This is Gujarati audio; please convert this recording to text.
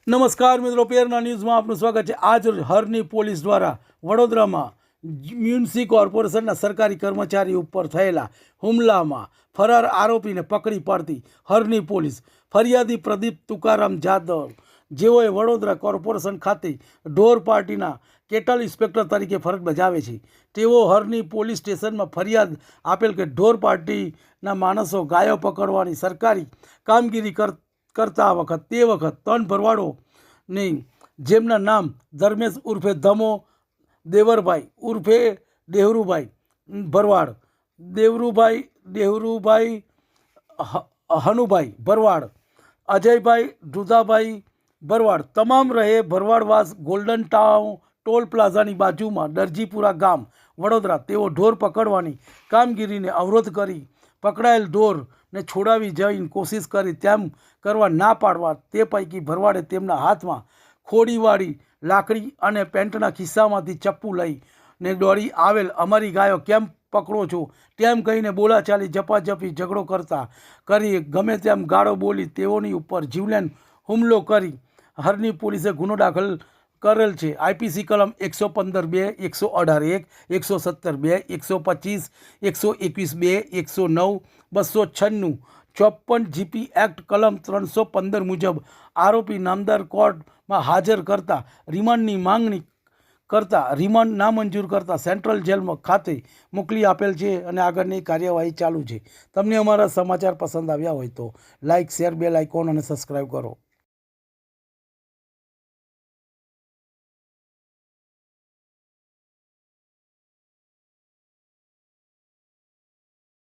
નમસ્કાર મિત્રો, પેરના ન્યૂઝમાં આપનું સ્વાગત છે। આજ રોજ હરની પોલીસ દ્વારા વડોદરામાં મ્યુનિસિપલ કોર્પોરેશનના સરકારી કર્મચારી ઉપર થયેલા હુમલામાં ફરાર આરોપીને પકડી પાડતી હરની પોલીસ ફરિયાદી પ્રદીપ તુકારામ જાદવ, જેઓએ વડોદરા કોર્પોરેશન ખાતે ઢોર પાર્ટીના કેટલ ઇન્સ્પેક્ટર તરીકે ફરજ બજાવે છે, તેઓ હરની પોલીસ સ્ટેશનમાં ફરિયાદ આપેલ કે ઢોર પાર્ટીના માણસો ગાયો પકડવાની સરકારી કામગીરી કરતા તે વખત 3 ભરવાડોને જેમના નામ ધર્મેશ ઉર્ફે ધમો, દેવરભાઈ ઉર્ફે દેહરુભાઈ ભરવાડ, દેહરુભાઈ હનુભાઈ ભરવાડ, અજયભાઈ ઢુધાભાઈ ભરવાડ તમામ રહે ભરવાડવાસ ગોલ્ડન ટાઉન ટોલ પ્લાઝાની બાજુમાં દરજીપુરા ગામ વડોદરા। તેઓ ઢોર પકડવાની કામગીરીને અવરોધ કરી પકડાયેલ ઢોરને છોડાવી જવાની કોશિશ કરી, તેમ કરવા ના પાડવા તે પૈકી ભરવાડે તેમના હાથમાં ખોડીવાળી લાકડી અને પેન્ટના ખિસ્સામાંથી ચપ્પુ લઈને દોડી આવેલ અમારી ગાયો કેમ પકડો છો તેમ કહીને બોલાચાલી ઝપાઝપી ઝઘડો કરી ગમે તેમ ગાળો બોલી તેઓની ઉપર જીવલેણ હુમલો કરી હરની પોલીસે ગુનો દાખલ કરેલ છે। આઈપીસી કલમ 115(2), 118(1), 117(2), 125, 121(2), 109, 296, 54 જીપી એક્ટ કલમ 315 મુજબ આરોપી નામદાર કોર્ટમાં હાજર કરતા રિમાન્ડની માંગણી કરતા રિમાન્ડ નામંજૂર કરતા સેન્ટ્રલ જેલમાં ખાતે મોકલી આપેલ છે અને આગળની કાર્યવાહી ચાલુ છે। તમને અમારા સમાચાર પસંદ આવ્યા હોય તો લાઇક, શેર, બેલ આઇકોન અને સબસ્ક્રાઈબ કરો।